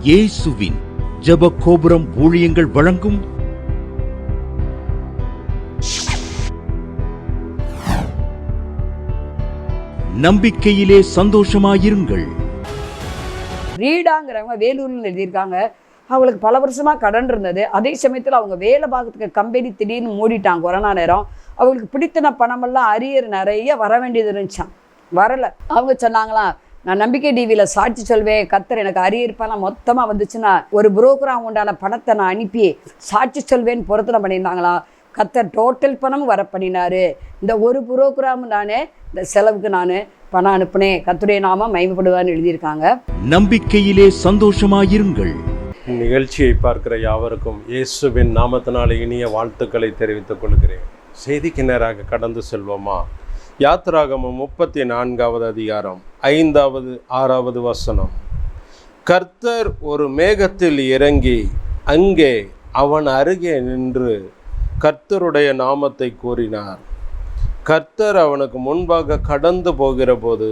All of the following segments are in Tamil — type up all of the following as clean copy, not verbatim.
இயேசுவின் ஜெப கோபுரம் ஊழியங்கள் வழங்கும் நம்பிக்கையிலே சந்தோஷமாயிருங்கள். ரீடாங்கிறவங்க வேலூர்ல எழுதியிருக்காங்க. அவங்களுக்கு பல வருஷமா கடன் இருந்தது. அதே சமயத்தில் அவங்க வேலை பார்க்கறதுக்கு கம்பெனி திடீர்னு மூடிட்டாங்க. கொரோனா நேரம் அவங்களுக்கு பிடித்தன பணமெல்லாம் அரியர் நிறைய வர வேண்டியது இருந்துச்சான். வரலை. அவங்க சொன்னாங்களாம், நான் நம்பிக்கை டிவியில் சாட்சி சொல்வேன், கர்த்தர் எனக்கு அரியர் பணம் மொத்தமாக வந்துச்சுன்னா ஒரு புரோக்கராக உண்டான பணத்தை நான் அனுப்பி சாட்சி சொல்வேன்னு பொருத்தனை பண்ணியிருந்தாங்களாம். கர்த்தர் டோட்டல் பணம் வர பண்ணினார். இந்த ஒரு புரோகிராம் நானே இந்த செலவுக்கு நான் பணம் அனுப்புனேன். கர்த்தருடைய நாமம் மகிமைப்படுவான்னு எழுதியிருக்காங்க. நம்பிக்கையிலே சந்தோஷமாயிருங்கள். நிகழ்ச்சியை பார்க்கிற யாவருக்கும் இயேசுவின் நாமத்தினால் இனிய வாழ்த்துக்களை தெரிவித்துக் கொள்கிறேன். செய்திக்கு நேராக கடந்து செல்வோமா? யாத்திராகமம் 34வது அதிகாரம் 5வது 6வது வசனம். கர்த்தர் ஒரு மேகத்தில் இறங்கி அங்கே அவன் அருகே நின்று கர்த்தருடைய நாமத்தை கூறினார். கர்த்தர் அவனுக்கு முன்பாக கடந்து போகிற போது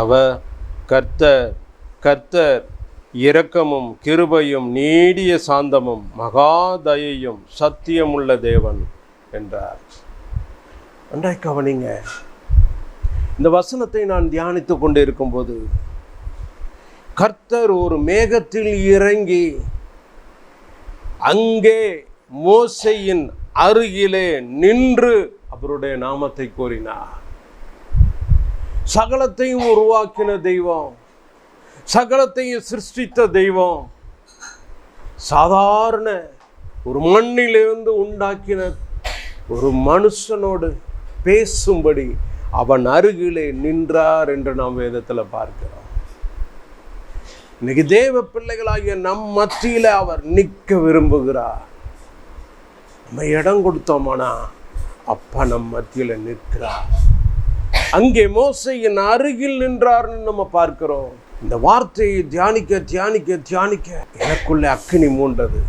அவர் கர்த்தர் கர்த்தர் இரக்கமும் கிருபையும் நீடிய சாந்தமும் மகாதயையும் சத்தியமுள்ள தேவன் என்றார். நன்றாய் கவனிங்க. இந்த வசனத்தை நான் தியானித்து கொண்டு இருக்கும்போது கர்த்தர் ஒரு மேகத்தில் இறங்கி அங்கே மோசேயின் அருகிலே நின்று அவருடைய நாமத்தை கூறினார். சகலத்தையும் உருவாக்கின தெய்வம், சகலத்தையும் சிருஷ்டித்த தெய்வம், சாதாரண ஒரு மண்ணிலிருந்து உண்டாக்கின ஒரு மனுஷனோடு பேசும்படி அவன் அருகிலே நின்றார் என்று நாம் வேதத்தில் பார்க்கிறோம். இன்னைக்கு தேவ பிள்ளைகளாகிய நம் மத்தியில அவர் நிற்க விரும்புகிறார். நம்ம இடம் கொடுத்தோமானா அப்பா நம் மத்தியில நிற்கிறார். அங்கே மோசேயின் அருகில் நின்றார்னு நம்ம பார்க்கிறோம். இந்த வார்த்தையை தியானிக்க தியானிக்க தியானிக்க எனக்குள்ள அக்கினி மூண்டது.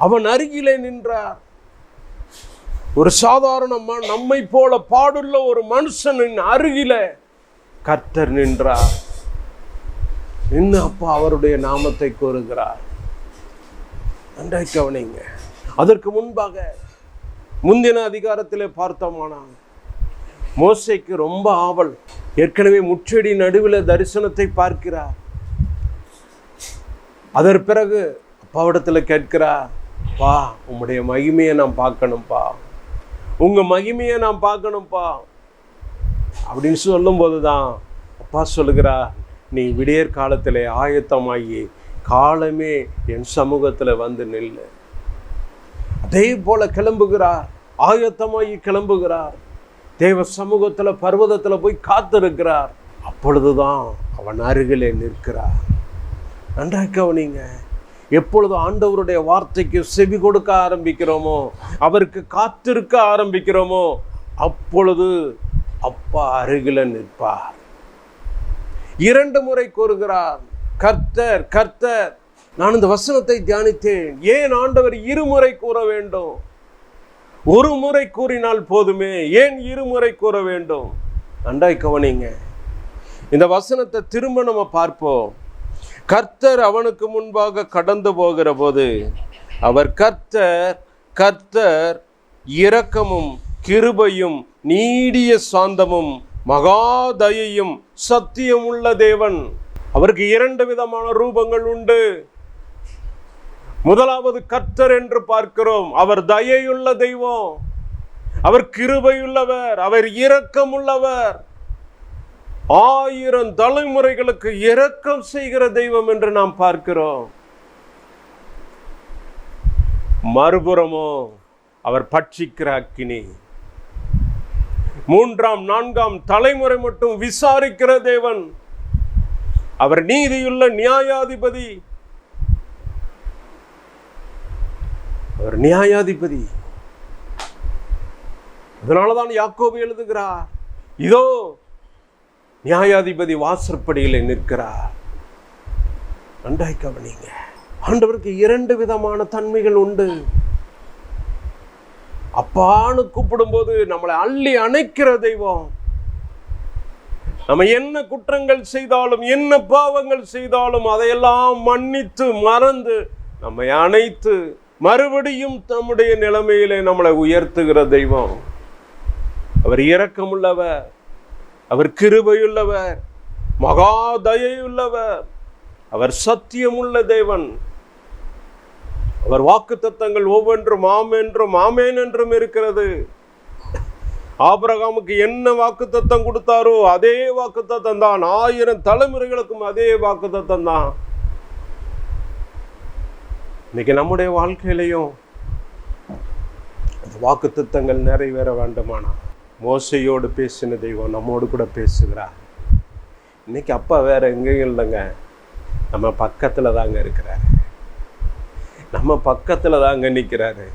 அவன் அருகிலே நின்றார். ஒரு சாதாரணமா நம்மை போல பாடுள்ள ஒரு மனுஷனின் அருகில கர்த்தர் நின்றார். நின்று அப்பா அவருடைய நாமத்தை கூறுகிறார். நன்றாய் கவனிங்க. அதற்கு முன்பாக முந்தின அதிகாரத்திலே பார்த்தோமானால் மோசேக்கு ரொம்ப ஆவல். ஏற்கனவே முச்செடி நடுவில் தரிசனத்தை பார்க்கிறார். அதற்கு பிறகு அப்பாவிடத்தில் கேட்கிறார், பா உம்முடைய மகிமையை நான் பார்க்கணும்ப்பா, உங்க மகிமையை நான் பார்க்கணும்ப்பா அப்படின்னு சொல்லும் போதுதான் அப்பா சொல்லுகிறார், நீ விடியற் காலத்திலே ஆயத்தமாகி காலமே என் சமூகத்துல வந்து நில்லு. அதே போல கிளம்புகிறார். ஆயத்தமாகி கிளம்புகிறார். தேவ சமூகத்துல பர்வதத்துல போய் காத்திருக்கிறார். அப்பொழுதுதான் அவன் அருகிலே நிற்கிறார். நன்றாக கவனிங்க. எப்பொழுது ஆண்டவருடைய வார்த்தைக்கு செவி கொடுக்க ஆரம்பிக்கிறோமோ, அவருக்கு காத்திருக்க ஆரம்பிக்கிறோமோ, அப்பொழுது அப்பா அருகில நிற்பார். 2 முறை கூறுகிறார், கர்த்தர் கர்த்தர். நான் இந்த வசனத்தை தியானித்தேன். ஏன் ஆண்டவர் 2 முறை கூற வேண்டும்? 1 முறை கூறினால் போதுமே, ஏன் 2 முறை கூற வேண்டும்? நன்றாய் கவனிங்க. இந்த வசனத்தை திரும்ப நம்ம பார்ப்போம். கர்த்தர் அவனுக்கு முன்பாக கடந்து போகிற போது அவர் கர்த்தர் கர்த்தர் இரக்கமும் கிருபையும் நீடிய சாந்தமும் மகாதயையும் சத்தியமுள்ள தேவன். அவருக்கு 2 விதமான ரூபங்கள் உண்டு. முதலாவது கர்த்தர் என்று பார்க்கிறோம். அவர் தயையுள்ள தெய்வம், அவர் கிருபையுள்ளவர், அவர் இரக்கமுள்ளவர், 1000 தலைமுறைகளுக்கு இரக்கம் செய்கிற தெய்வம் என்று நாம் பார்க்கிறோம். மறுபுறமோ அவர் பட்சிக்கிற அக்கினி. 3ஆம் 4ஆம் தலைமுறை மட்டும் விசாரிக்கிற தேவன். அவர் நீதியுள்ள நியாயாதிபதி. அவர் நியாயாதிபதி. அதனாலதான் யாக்கோபு எழுதுகிறார், இதோ நியாயாதிபதி வாசற்படியிலே நிற்கிறார். நன்றாய் கவனிங்க. ஆண்டவருக்கு 2 விதமான தன்மைகள் உண்டு. அப்பான்னு கூப்பிடும் போது நம்மளை அள்ளி அணைக்கிற தெய்வம். நம்ம என்ன குற்றங்கள் செய்தாலும் என்ன பாவங்கள் செய்தாலும் அதையெல்லாம் மன்னித்து மறந்து நம்மை அணைத்து மறுபடியும் நம்முடைய நிலைமையிலே நம்மளை உயர்த்துகிற தெய்வம். அவர் இரக்கமுள்ளவர், அவர் கிருபையுள்ளவர், மகா தயையுள்ளவர், அவர் சத்தியமுள்ள தேவன். அவர் வாக்குத்தத்தங்கள் ஒவ்வொன்றும் ஆம் என்றும் ஆமேன் என்றும் இருக்கிறது. ஆபிரகாமுக்கு என்ன வாக்குத்தத்தம் கொடுத்தாரோ அதே வாக்குத்தத்தம் தான். 1000 தலைமுறைகளுக்கும் அதே வாக்குத்தத்தம் தான். இன்னைக்கு நம்முடைய வாழ்க்கையிலையும் அந்த வாக்குத்தத்தங்கள் நிறைவேற வேண்டுமானா மோசையோடு பேசின தெய்வம் நம்மோடு கூட பேசுகிறார். இன்னைக்கு அப்பா வேற எங்கேயும் இல்லைங்க, நம்ம பக்கத்தில் தாங்க இருக்கிறாரு, நம்ம பக்கத்தில் தாங்க நிற்கிறாரு.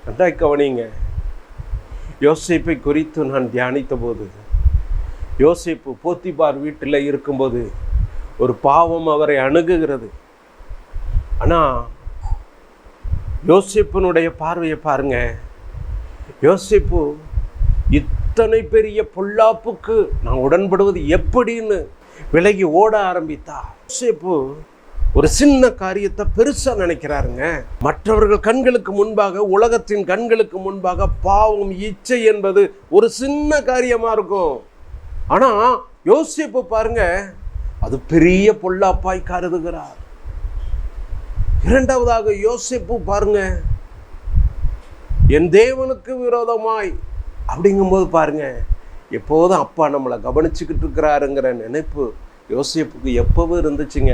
நன்றாய் கவனிங்க. யோசேப்பை குறித்து நான் தியானித்த போது, யோசேப்பு போத்திபார் வீட்டில் இருக்கும்போது ஒரு பாவம் அவரை அணுகுகிறது. ஆனால் யோசேப்பினுடைய பார்வையை பாருங்க. யோசேப்பு இத்தனை பெரிய பொல்லாப்புக்கு நான் உடன்படுவது எப்படின்னு விலகி ஓட ஆரம்பித்தா. யோசேப்பு ஒரு சின்ன காரியத்தை பெருசா நினைக்கிறாருங்க. மற்றவர்கள் கண்களுக்கு முன்பாக, உலகத்தின் கண்களுக்கு முன்பாக பாவம் இச்சை என்பது ஒரு சின்ன காரியமா இருக்கும். ஆனா யோசேப்பு பாருங்க, அது பெரிய பொல்லாப்பாய் கருதுகிறார். இரண்டாவதாக யோசேப்பு பாருங்க, என் தேவனுக்கு விரோதமாய் அப்படிங்கும்போது பாருங்க, எப்போதும் அப்பா நம்மளை கவனிச்சுக்கிட்டு இருக்கிறாருங்கிற நினைப்பு யோசேப்புக்கு எப்பவும் இருந்துச்சுங்க,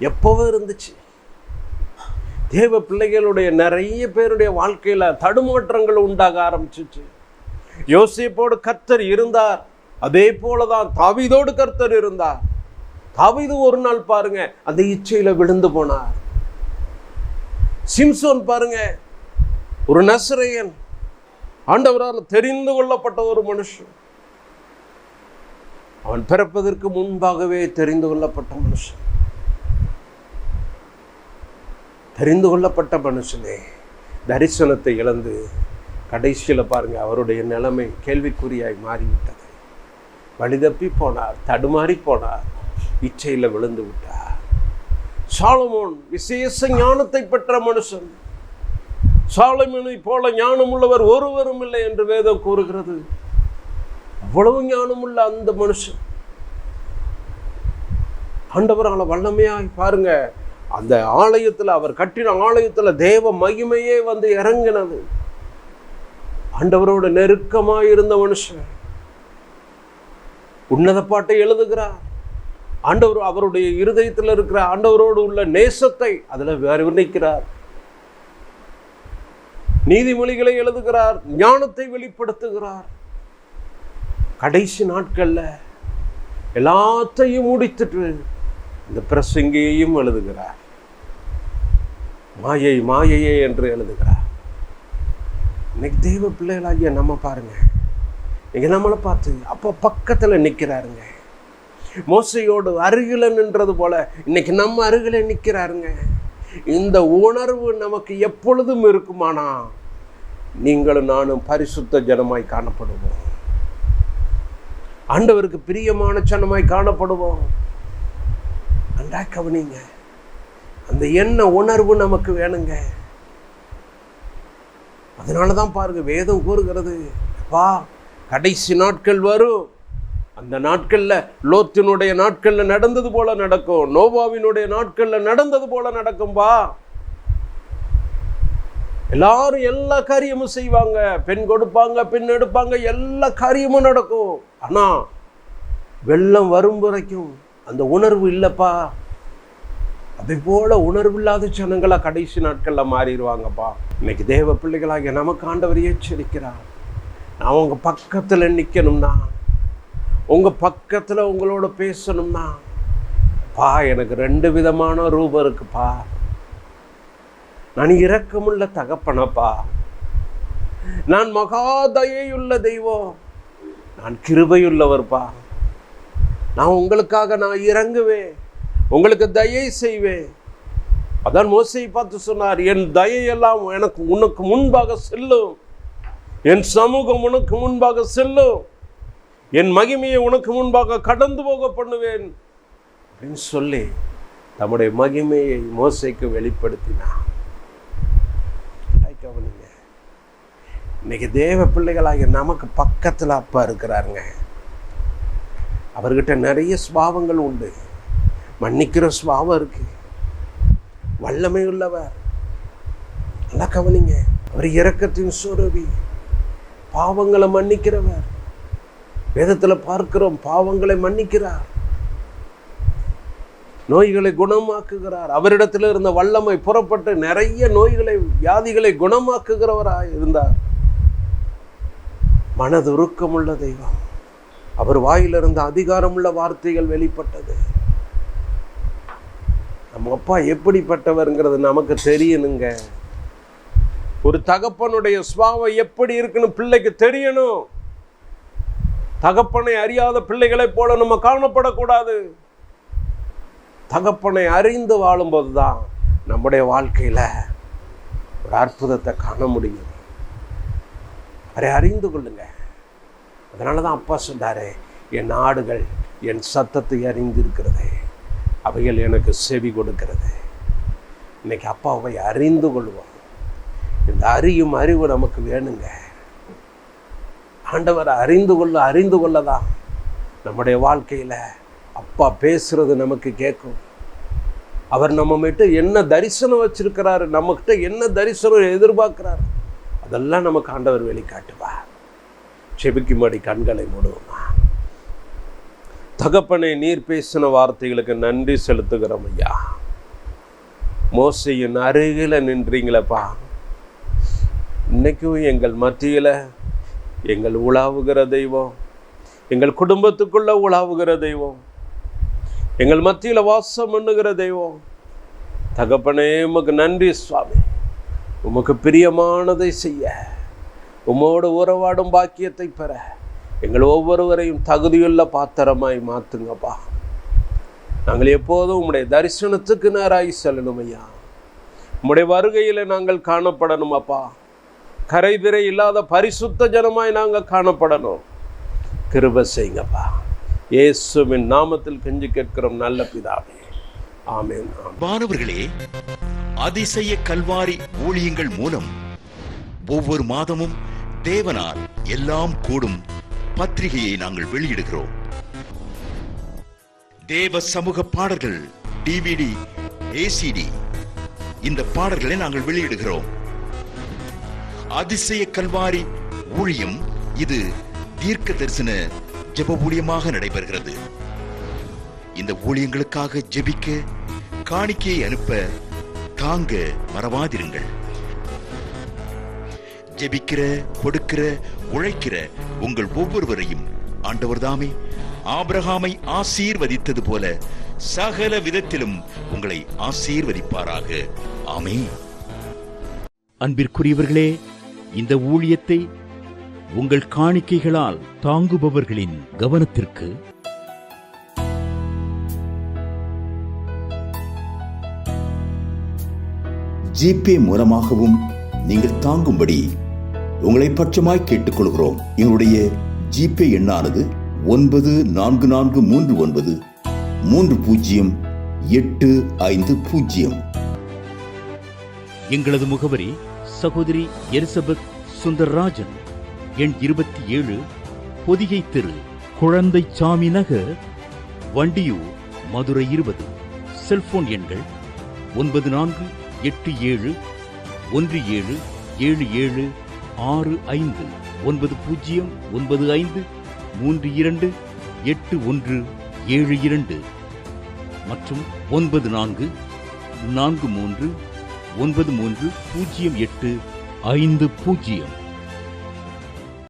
எப்பவும் இருந்துச்சு. தேவ பிள்ளைகளுடைய நிறைய பேருடைய வாழ்க்கையில தடுமாற்றங்கள் உண்டாக ஆரம்பிச்சிச்சு. யோசேப்போடு கர்த்தர் இருந்தார், அதே போலதான் தாவீதோடு கர்த்தர் இருந்தார். தாவீது ஒரு நாள் பாருங்க அந்த இச்சையில விழுந்து போனார். சிம்சோன் பாருங்க, ஒரு நசரேயன், ஆண்டவரால் தெரிந்து கொள்ளப்பட்ட ஒரு மனுஷன். அவன் பிறப்பதற்கு முன்பாகவே தெரிந்து கொள்ளப்பட்ட மனுஷன். தெரிந்து கொள்ளப்பட்ட மனுஷனே தரிசனத்தை இழந்து கடைசியில் பாருங்க அவருடைய நிலைமை கேள்விக்குறியாய் மாறிவிட்டது. வழிதப்பி போனார், தடுமாறி போனார், இச்சையில் விழுந்து விட்டார். சாலமோன் விசேஷ ஞானத்தை பெற்ற மனுஷன். சாலமோனை போல ஞானம் உள்ளவர் ஒருவரும் இல்லை என்று வேதம் கூறுகிறது. அவ்வளவு ஞானம் உள்ள அந்த மனுஷன் ஆண்டவரால் வல்லமையாய் பாருங்க அந்த ஆலயத்தில், அவர் கட்டின ஆலயத்தில் தேவ மகிமையே வந்து இறங்கினது. ஆண்டவரோடு நெருக்கமாய் இருந்த மனுஷன் உன்னத பாட்டை எழுதுகிறார். ஆண்டவர் அவருடைய இருதயத்தில் இருக்கிற ஆண்டவரோடு உள்ள நேசத்தை அதில் வர்ணிக்கிறார். நீதிமொழிகளை எழுதுகிறார், ஞானத்தை வெளிப்படுத்துகிறார். கடைசி நாட்கள்ல எல்லாத்தையும் முடித்துட்டு இந்த பிரசங்கியையும் எழுதுகிறார். மாயை மாயையே என்று எழுதுகிறார். இன்னைக்கு தெய்வ பிள்ளைகளாகிய நம்ம பாருங்க, நீங்க நம்மளை பார்த்து அப்போ பக்கத்துல நிற்கிறாருங்க. மோசையோடு அருகில நின்றது போல இன்னைக்கு நம்ம அருகில நிற்கிறாருங்க. இந்த உணர்வு நமக்கு எப்பொழுதும் இருக்குமானா நீங்களும் நானும் பரிசுத்த ஜனமாய் காணப்படுவோம், ஆண்டவருக்கு பிரியமான ஜனமாய் காணப்படுவோம். நன்றாக கவனிங்க, அந்த எண்ண உணர்வு நமக்கு வேணுங்க. அதனாலதான் பாருங்க வேதம் கூறுகிறது, அப்பா கடைசி நாட்கள் வரும், அந்த நாட்கள்ல லோத்தினுடைய நாட்கள்ல நடந்தது போல நடக்கும், நோவாவினுடைய நாட்கள்ல நடந்தது போல நடக்கும்பா. எல்லாரும் எல்லா காரியமும் செய்வாங்க, பெண் கொடுப்பாங்க, பெண் எடுப்பாங்க, எல்லா காரியமும் நடக்கும். ஆனா வெள்ளம் வரும் வரைக்கும் அந்த உணர்வு இல்லப்பா. அதே போல உணர்வு இல்லாத ஜனங்களா கடைசி நாட்கள்ல மாறிடுவாங்கப்பா. இன்னைக்கு தேவ பிள்ளைகளாகிய நமக்கு ஆண்டவர் எச்சரிக்கிறார். நான் உங்க பக்கத்துல நிக்கணும்னா, உங்க பக்கத்துல உங்களோட பேசணும்னா, பா எனக்கு 2 விதமான ரூபம் இருக்குப்பா. நான் இரக்கமுள்ள தகப்பனப்பா, நான் மகாதயையுள்ள தெய்வம், நான் கிருபையுள்ளவர்ப்பா. நான் உங்களுக்காக நான் இறங்குவேன், உங்களுக்கு தயை செய்வேன். அதான் மோசையை பார்த்து சொன்னார், என் தயையெல்லாம் உனக்கு முன்பாக செல்லும், என் சமூகம் உனக்கு முன்பாக செல்லும். என் மகிமையை உனக்கு முன்பாக கடந்து போக பண்ணுவேன் அப்படின்னு சொல்லி தம்முடைய மகிமையை மோசேக்கு வெளிப்படுத்தினார். கவனிங்க, இன்னைக்கு தேவ பிள்ளைகளாகிய நமக்கு பக்கத்தில் அப்பா இருக்கிறாருங்க. அவர்கிட்ட நிறைய சுபாவங்கள் உண்டு. மன்னிக்கிற சுபாவம் இருக்கு, வல்லமை உள்ளவர். நல்லா கவனிங்க, அவர் இரக்கத்தின் சுரபி, பாவங்களை மன்னிக்கிறவர். வேதத்தில் பார்க்கிறோம், பாவங்களை மன்னிக்கிறார், நோய்களை குணமாக்குகிறார். அவரிடத்தில் இருந்த வல்லமை புறப்பட்டு நிறைய நோய்களை, வியாதிகளை குணமாக்குகிறவராய் இருந்தார். மனதுருக்கமுள்ள தெய்வம். அவர் வாயிலிருந்த அதிகாரமுள்ள வார்த்தைகள் வெளிப்பட்டது. நம்ம அப்பா எப்படிப்பட்டவர்ங்கிறது நமக்கு தெரியணுங்க. ஒரு தகப்பனுடைய சுபாவம் எப்படி இருக்குன்னு பிள்ளைக்கு தெரியணும். தகப்பனை அறியாத பிள்ளைகளை போல நம்ம காணப்படக்கூடாது. தகப்பனை அறிந்து வாழும்போது தான் நம்முடைய வாழ்க்கையில் ஒரு அற்புதத்தை காண முடியும். அவரை அறிந்து கொள்ளுங்க. அதனால தான் அப்பா சொன்னாரு, என் ஆடுகள் என் சத்தத்தை அறிந்திருக்கிறது, அவைகள் எனக்கு செவி கொடுக்கிறது. இன்னைக்கு அப்பாவை அறிந்து கொள்வோம். இந்த அறியும் அறிவு நமக்கு வேணுங்க. ஆண்டவரை அறிந்து கொள்ளதான் நம்முடைய வாழ்க்கையில் அப்பா பேசுறது நமக்கு கேட்கும். அவர் நம்ம கிட்ட என்ன தரிசனம் வச்சிருக்கிறாரு, நம்மகிட்ட என்ன தரிசனம் எதிர்பார்க்கிறாரு, அதெல்லாம் நமக்கு ஆண்டவர் வெளிக்காட்டுவார். செபிக்கும்படி கண்களை மூடுவோமா. தகப்பனை, நீர் பேசின வார்த்தைகளுக்கு நன்றி செலுத்துகிறோம் ஐயா. மோசையின் அருகில நின்றீங்களப்பா. இன்னைக்கும் எங்கள் மத்தியில எங்கள் உலாவுகிற தெய்வம், எங்கள் குடும்பத்துக்குள்ள உலாவுகிற தெய்வம், எங்கள் மத்தியில வாசம் பண்ணுகிற தெய்வம். தகப்பனே, உமக்கு நன்றி சுவாமி. உமக்கு பிரியமானதை செய்ய, உம்மோடு உறவாடும் பாக்கியத்தை பெற எங்கள் ஒவ்வொருவரையும் தகுதியுள்ள பாத்திரமாய் மாற்றுங்கப்பா. நாங்கள் எப்போதும் உம்முடைய தரிசனத்துக்கு நேராய் செல்லணும் ஐயா. உம்முடைய வருகையில் நாங்கள் காணப்படணும் அப்பா. கரைதிரை இல்லாத பரிசுத்த ஜனமாய் நாங்கள் காணப்படணும். கிருபை செய்யுங்கப்பா. இயேசுவின் நாமத்தில் கெஞ்சி கேட்கிறோம் நல்ல பிதாவே, ஆமென். மாணவர்களே, அதிசய கல்வாரி ஊழியங்கள் மூலம் ஒவ்வொரு மாதமும் தேவனால் எல்லாம் கூடும் பத்திரிகையை நாங்கள் வெளியிடுகிறோம். தேவ சமூக பாடல்கள் DVD, ACD, இந்த பாடல்களை நாங்கள் வெளியிடுகிறோம். அதிசய கல்வாரி ஊழியம் இது தீர்க்க தரிசன ஜெப ஊழியமாக நடைபெறுகிறது. இந்த ஊழியங்களுக்காக ஜெபிக்க, காணிக்கையை அனுப்ப தாங்க மறவாதிருங்கள். ஜெபிக்கிற, கொடுக்கிற, உழைக்கிற உங்கள் ஒவ்வொருவரையும் ஆண்டவர் தாமே ஆபிரகாமை ஆசீர்வதித்தது போல சகல விதத்திலும் உங்களை ஆசீர்வதிப்பாராக. ஆமென். அன்பிற்குரியவர்களே, இந்த ஊழியத்தை உங்கள் காணிக்கைகளால் தாங்குபவர்களின் கவனத்திற்கு ஜிபே மூலமாகவும் நீங்கள் தாங்கும்படி உங்களை பட்சமாய் கேட்டுக்கொள்கிறோம். எங்களுடைய ஜிபே எண்ணானது 9434308050. எங்களது முகவரி சகோதரி எலிசபெத் சுந்தர்ராஜன், எண் 27, பொதிகை தெரு, குழந்தைச்சாமி நகர், வண்டியூர், மதுரை 20. செல்போன் எண்கள் 9487177765, 9095328172 மற்றும் 9443930850.